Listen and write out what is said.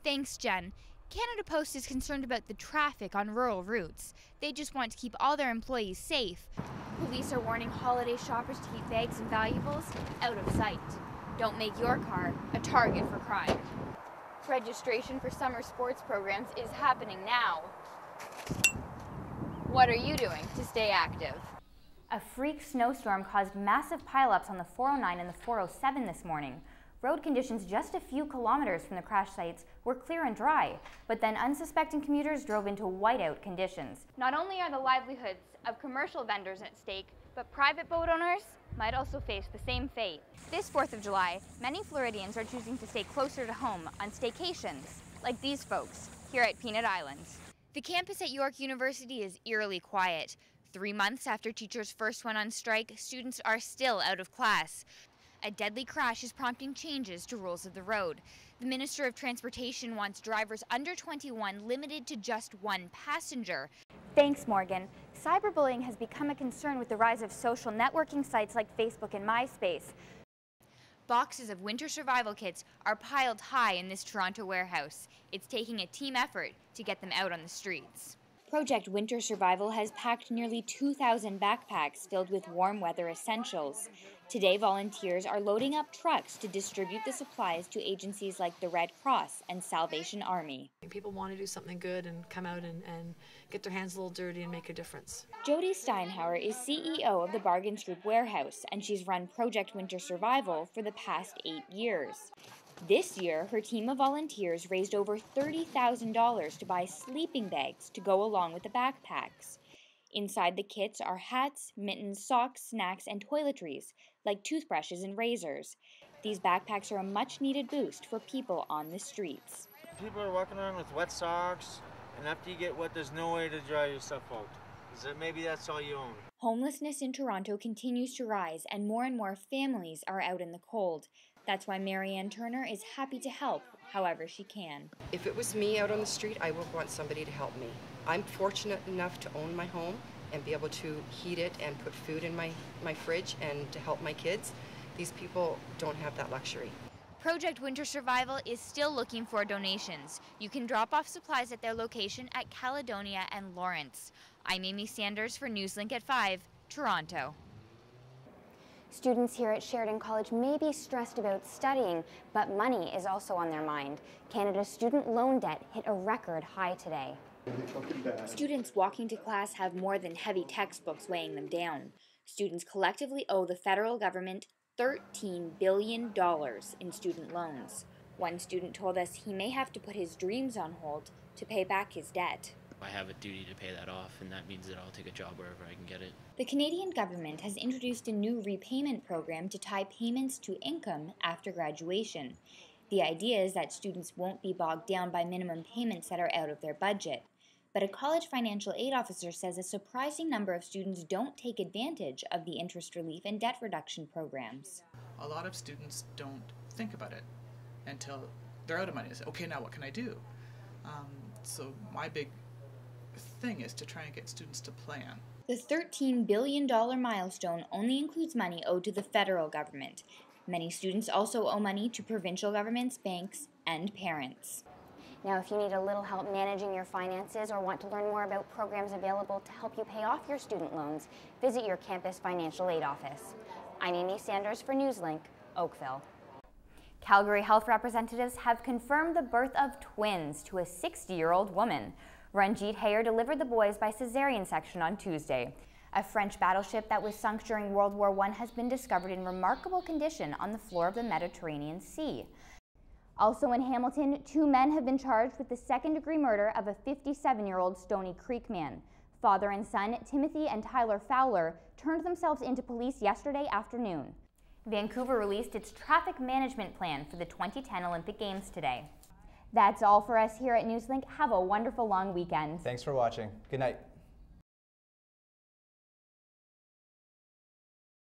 Thanks, Jen. Canada Post is concerned about the traffic on rural routes. They just want to keep all their employees safe. Police are warning holiday shoppers to keep bags and valuables out of sight. Don't make your car a target for crime. Registration for summer sports programs is happening now. What are you doing to stay active? A freak snowstorm caused massive pileups on the 409 and the 407 this morning. Road conditions just a few kilometers from the crash sites were clear and dry, but then unsuspecting commuters drove into whiteout conditions. Not only are the livelihoods of commercial vendors at stake, but private boat owners might also face the same fate. This 4th of July, many Floridians are choosing to stay closer to home on staycations, like these folks here at Peanut Island. The campus at York University is eerily quiet. 3 months after teachers first went on strike, students are still out of class. A deadly crash is prompting changes to rules of the road. The Minister of Transportation wants drivers under 21 limited to just one passenger. Thanks, Morgan. Cyberbullying has become a concern with the rise of social networking sites like Facebook and MySpace. Boxes of winter survival kits are piled high in this Toronto warehouse. It's taking a team effort to get them out on the streets. Project Winter Survival has packed nearly 2,000 backpacks filled with warm weather essentials. Today, volunteers are loading up trucks to distribute the supplies to agencies like the Red Cross and Salvation Army. People want to do something good and come out and get their hands a little dirty and make a difference. Jody Steinhauer is CEO of the Bargains Group Warehouse, and she's run Project Winter Survival for the past 8 years. This year, her team of volunteers raised over $30,000 to buy sleeping bags to go along with the backpacks. Inside the kits are hats, mittens, socks, snacks, and toiletries, like toothbrushes and razors. These backpacks are a much-needed boost for people on the streets. People are walking around with wet socks, and after you get wet, there's no way to dry your stuff out. Maybe that's all you own. Homelessness in Toronto continues to rise, and more families are out in the cold. That's why Marianne Turner is happy to help however she can. If it was me out on the street, I would want somebody to help me. I'm fortunate enough to own my home and be able to heat it and put food in my fridge and to help my kids. These people don't have that luxury. Project Winter Survival is still looking for donations. You can drop off supplies at their location at Caledonia and Lawrence. I'm Amy Sanders for Newslink at 5, Toronto. Students here at Sheridan College may be stressed about studying, but money is also on their mind. Canada's student loan debt hit a record high today. Students walking to class have more than heavy textbooks weighing them down. Students collectively owe the federal government $13 billion in student loans. One student told us he may have to put his dreams on hold to pay back his debt. I have a duty to pay that off, and that means that I'll take a job wherever I can get it. The Canadian government has introduced a new repayment program to tie payments to income after graduation. The idea is that students won't be bogged down by minimum payments that are out of their budget. But a college financial aid officer says a surprising number of students don't take advantage of the interest relief and debt reduction programs. A lot of students don't think about it until they're out of money. They say, okay, now what can I do? So my big thing is to try and get students to plan. The $13 billion milestone only includes money owed to the federal government. Many students also owe money to provincial governments, banks, and parents. Now, if you need a little help managing your finances or want to learn more about programs available to help you pay off your student loans, visit your campus financial aid office. I'm Amy Sanders for Newslink, Oakville. Calgary health representatives have confirmed the birth of twins to a 60-year-old woman. Ranjit Hayer delivered the boys by cesarean section on Tuesday. A French battleship that was sunk during World War I has been discovered in remarkable condition on the floor of the Mediterranean Sea. Also in Hamilton, 2 men have been charged with the second-degree murder of a 57-year-old Stony Creek man. Father and son, Timothy and Tyler Fowler, turned themselves into police yesterday afternoon. Vancouver released its traffic management plan for the 2010 Olympic Games today. That's all for us here at Newslink. Have a wonderful long weekend. Thanks for watching. Good night.